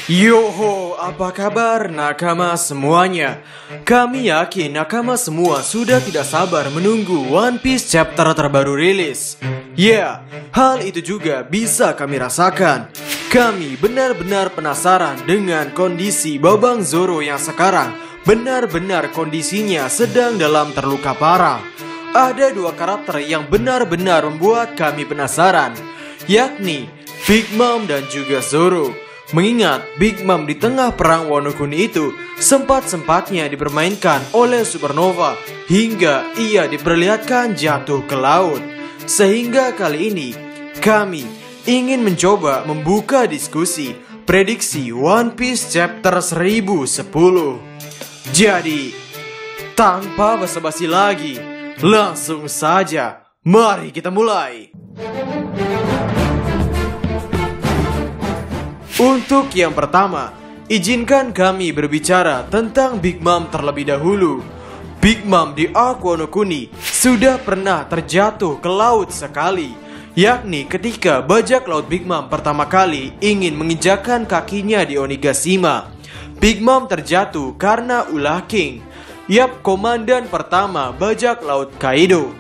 Yoho, apa kabar nakama semuanya? Kami yakin nakama semua sudah tidak sabar menunggu One Piece chapter terbaru rilis. Ya, hal itu juga bisa kami rasakan. Kami benar-benar penasaran dengan kondisi Babang Zoro yang sekarang benar-benar kondisinya sedang dalam terluka parah. Ada dua karakter yang benar-benar membuat kami penasaran, yakni Big Mom dan juga Zoro. Mengingat Big Mom di tengah perang Wano Kuni itu sempat-sempatnya dipermainkan oleh Supernova hingga ia diperlihatkan jatuh ke laut. Sehingga kali ini kami ingin mencoba membuka diskusi prediksi One Piece chapter 1010. Jadi, tanpa basa-basi lagi, langsung saja mari kita mulai. Untuk yang pertama, izinkan kami berbicara tentang Big Mom terlebih dahulu. Big Mom di Arc Wano Kuni sudah pernah terjatuh ke laut sekali, yakni ketika bajak laut Big Mom pertama kali ingin menginjakan kakinya di Onigashima. Big Mom terjatuh karena ulah King, komandan pertama bajak laut Kaido.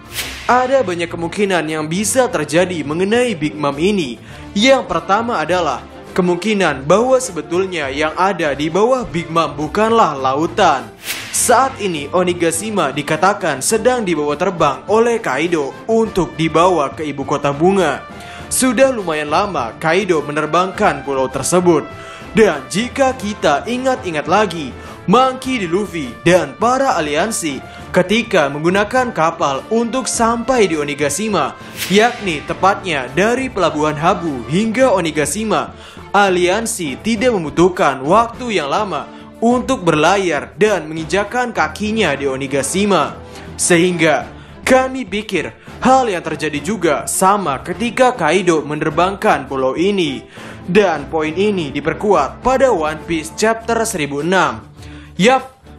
Ada banyak kemungkinan yang bisa terjadi mengenai Big Mom ini. Yang pertama adalah kemungkinan bahwa sebetulnya yang ada di bawah Big Mom bukanlah lautan. Saat ini Onigashima dikatakan sedang dibawa terbang oleh Kaido untuk dibawa ke ibu kota bunga. Sudah lumayan lama Kaido menerbangkan pulau tersebut. Dan jika kita ingat-ingat lagi, Monkey D. Luffy dan para aliansi ketika menggunakan kapal untuk sampai di Onigashima, yakni tepatnya dari Pelabuhan Habu hingga Onigashima, aliansi tidak membutuhkan waktu yang lama untuk berlayar dan menginjakan kakinya di Onigashima. Sehingga kami pikir hal yang terjadi juga sama ketika Kaido menerbangkan pulau ini. Dan poin ini diperkuat pada One Piece chapter 1006.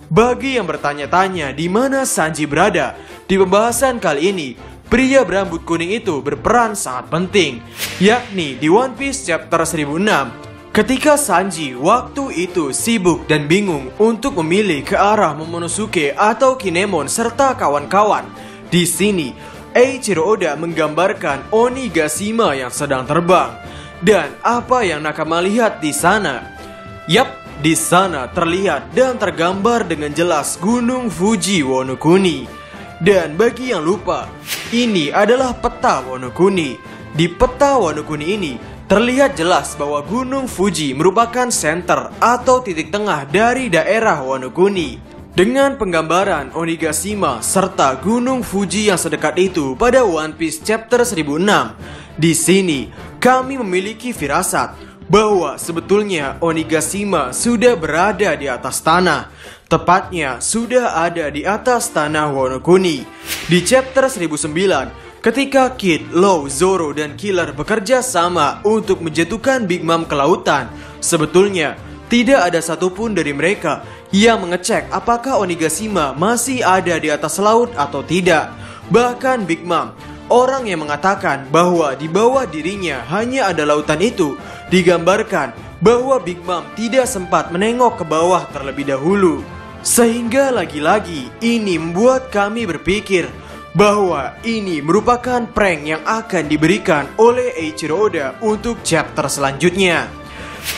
Bagi yang bertanya-tanya di mana Sanji berada, di pembahasan kali ini pria berambut kuning itu berperan sangat penting, yakni di One Piece chapter 1006. Ketika Sanji waktu itu sibuk dan bingung untuk memilih ke arah Momonosuke atau Kinemon serta kawan-kawan. Di sini, Eiichiro Oda menggambarkan Onigashima yang sedang terbang. Dan apa yang nakama lihat di sana? Di sana terlihat dan tergambar dengan jelas Gunung Fuji Wano Kuni. Dan bagi yang lupa, ini adalah peta Wano Kuni. Di peta Wano Kuni ini terlihat jelas bahwa Gunung Fuji merupakan senter atau titik tengah dari daerah Wano Kuni. Dengan penggambaran Onigashima serta Gunung Fuji yang sedekat itu pada One Piece chapter 1006, di sini kami memiliki firasat bahwa sebetulnya Onigashima sudah berada di atas tanah. Tepatnya sudah ada di atas tanah Wano Kuni. Di chapter 1009, ketika Kid, Law, Zoro, dan Killer bekerja sama untuk menjatuhkan Big Mom ke lautan, sebetulnya tidak ada satupun dari mereka yang mengecek apakah Onigashima masih ada di atas laut atau tidak. Bahkan Big Mom, orang yang mengatakan bahwa di bawah dirinya hanya ada lautan itu, digambarkan bahwa Big Mom tidak sempat menengok ke bawah terlebih dahulu. Sehingga lagi-lagi ini membuat kami berpikir bahwa ini merupakan prank yang akan diberikan oleh Eiichiro Oda untuk chapter selanjutnya.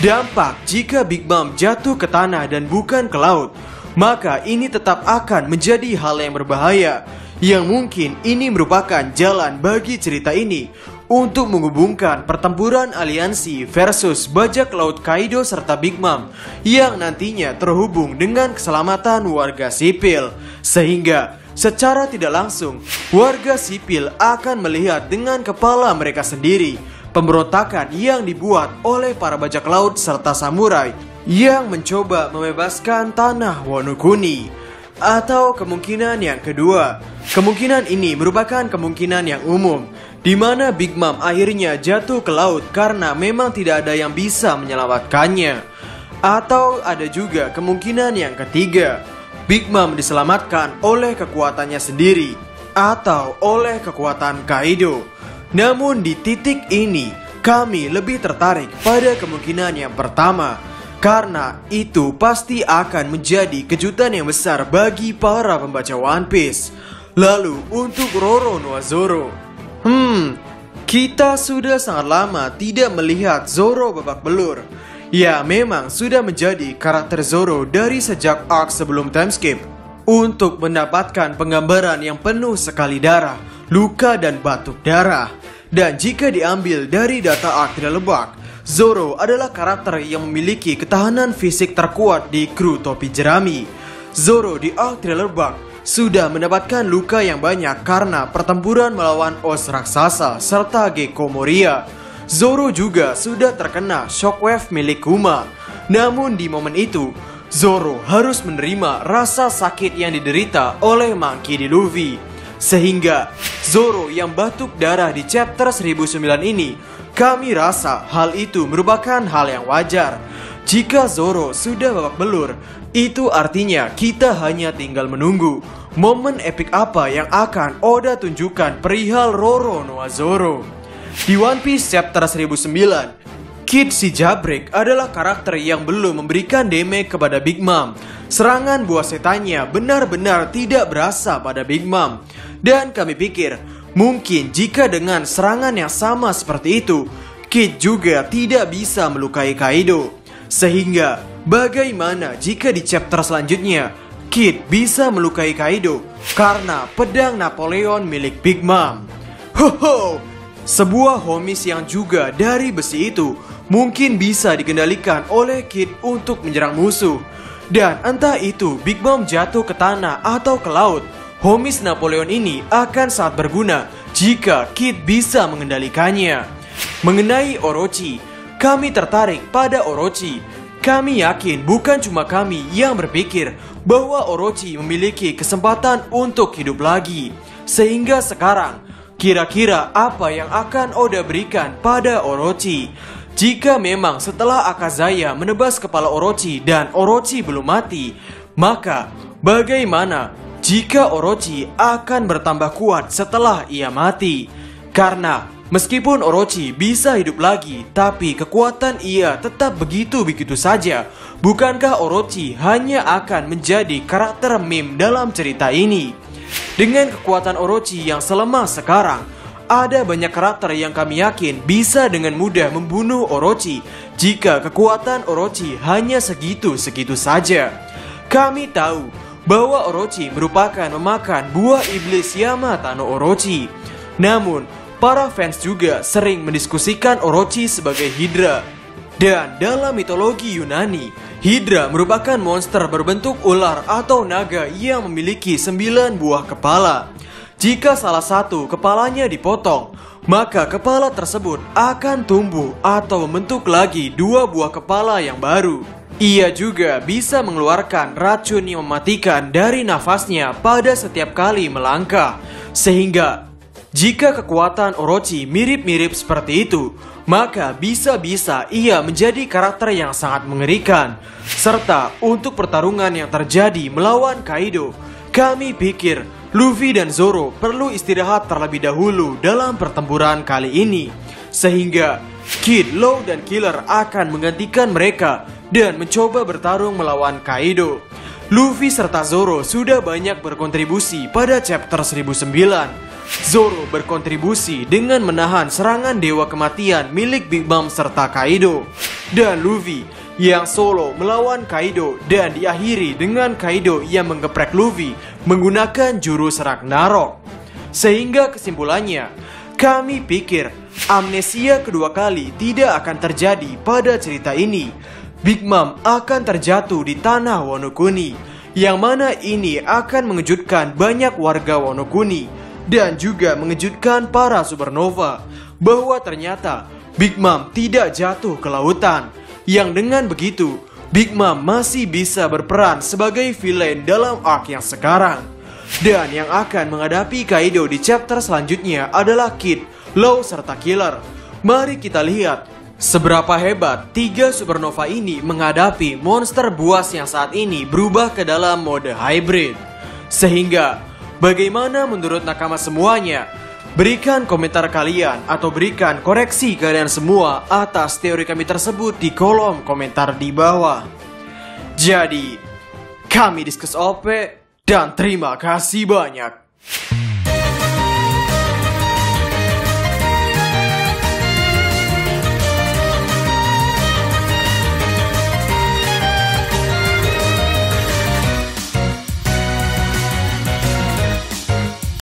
Dampak jika Big Mom jatuh ke tanah dan bukan ke laut, maka ini tetap akan menjadi hal yang berbahaya. Yang mungkin ini merupakan jalan bagi cerita ini untuk menghubungkan pertempuran aliansi versus bajak laut Kaido serta Big Mom yang nantinya terhubung dengan keselamatan warga sipil. Sehingga secara tidak langsung warga sipil akan melihat dengan kepala mereka sendiri pemberontakan yang dibuat oleh para bajak laut serta samurai yang mencoba membebaskan tanah Wano Kuni. Atau kemungkinan yang kedua, kemungkinan ini merupakan kemungkinan yang umum, di mana Big Mom akhirnya jatuh ke laut karena memang tidak ada yang bisa menyelamatkannya. Atau ada juga kemungkinan yang ketiga, Big Mom diselamatkan oleh kekuatannya sendiri atau oleh kekuatan Kaido. Namun di titik ini kami lebih tertarik pada kemungkinan yang pertama, karena itu pasti akan menjadi kejutan yang besar bagi para pembaca One Piece. Lalu untuk Roro Noa Zoro, kita sudah sangat lama tidak melihat Zoro babak belur. Ya, memang sudah menjadi karakter Zoro dari sejak arc sebelum time skip, untuk mendapatkan penggambaran yang penuh sekali darah, luka dan batuk darah. Dan jika diambil dari data arc Thriller Bark, Zoro adalah karakter yang memiliki ketahanan fisik terkuat di kru topi jerami. Zoro di arc Thriller Bark sudah mendapatkan luka yang banyak karena pertempuran melawan Os raksasa serta Gecko Moria. Zoro juga sudah terkena shockwave milik Kuma. Namun di momen itu, Zoro harus menerima rasa sakit yang diderita oleh Monkey D. Luffy. Sehingga Zoro yang batuk darah di chapter 1009 ini, kami rasa hal itu merupakan hal yang wajar. Jika Zoro sudah babak belur, itu artinya kita hanya tinggal menunggu momen epik apa yang akan Oda tunjukkan perihal Roro Noa Zoro. Di One Piece chapter 1009, Kid si Jabrek adalah karakter yang belum memberikan damage kepada Big Mom. Serangan buah setannya benar-benar tidak berasa pada Big Mom. Dan kami pikir, mungkin jika dengan serangan yang sama seperti itu, Kid juga tidak bisa melukai Kaido. Sehingga, bagaimana jika di chapter selanjutnya, Kid bisa melukai Kaido karena pedang Napoleon milik Big Mom? Hoho! Sebuah homies yang juga dari besi itu mungkin bisa dikendalikan oleh Kid untuk menyerang musuh. Dan entah itu Big Mom jatuh ke tanah atau ke laut, homies Napoleon ini akan sangat berguna jika Kid bisa mengendalikannya. Mengenai Orochi, kami tertarik pada Orochi. Kami yakin bukan cuma kami yang berpikir bahwa Orochi memiliki kesempatan untuk hidup lagi. Sehingga sekarang, kira-kira apa yang akan Oda berikan pada Orochi? Jika memang setelah Akazaya menebas kepala Orochi dan Orochi belum mati, maka bagaimana jika Orochi akan bertambah kuat setelah ia mati? Karena meskipun Orochi bisa hidup lagi, tapi kekuatan ia tetap begitu-begitu saja. Bukankah Orochi hanya akan menjadi karakter meme dalam cerita ini? Dengan kekuatan Orochi yang selemah sekarang, ada banyak karakter yang kami yakin bisa dengan mudah membunuh Orochi jika kekuatan Orochi hanya segitu-segitu saja. Kami tahu bahwa Orochi merupakan memakan buah iblis Yama no Orochi. Namun, para fans juga sering mendiskusikan Orochi sebagai Hydra. Dan dalam mitologi Yunani, Hydra merupakan monster berbentuk ular atau naga yang memiliki 9 buah kepala. Jika salah satu kepalanya dipotong, maka kepala tersebut akan tumbuh atau membentuk lagi 2 buah kepala yang baru. Ia juga bisa mengeluarkan racun yang mematikan dari nafasnya pada setiap kali melangkah. Sehingga, jika kekuatan Orochi mirip-mirip seperti itu, maka bisa-bisa ia menjadi karakter yang sangat mengerikan. Serta untuk pertarungan yang terjadi melawan Kaido, kami pikir Luffy dan Zoro perlu istirahat terlebih dahulu dalam pertempuran kali ini. Sehingga Kid, Law, dan Killer akan menggantikan mereka dan mencoba bertarung melawan Kaido. Luffy serta Zoro sudah banyak berkontribusi pada chapter 1009. Zoro berkontribusi dengan menahan serangan Dewa Kematian milik Big Mom serta Kaido. Dan Luffy yang solo melawan Kaido dan diakhiri dengan Kaido yang menggeprek Luffy menggunakan jurus Ragnarok. Sehingga kesimpulannya, kami pikir amnesia kedua kali tidak akan terjadi pada cerita ini. Big Mom akan terjatuh di tanah Wano Kuni, yang mana ini akan mengejutkan banyak warga Wano Kuni dan juga mengejutkan para supernova bahwa ternyata Big Mom tidak jatuh ke lautan. Yang dengan begitu, Big Mom masih bisa berperan sebagai villain dalam arc yang sekarang. Dan yang akan menghadapi Kaido di chapter selanjutnya adalah Kid, Law, serta Killer. Mari kita lihat seberapa hebat 3 supernova ini menghadapi monster buas yang saat ini berubah ke dalam mode hybrid. Sehingga, bagaimana menurut nakama semuanya? Berikan komentar kalian atau berikan koreksi kalian semua atas teori kami tersebut di kolom komentar di bawah. Jadi, kami Diskus OP dan terima kasih banyak.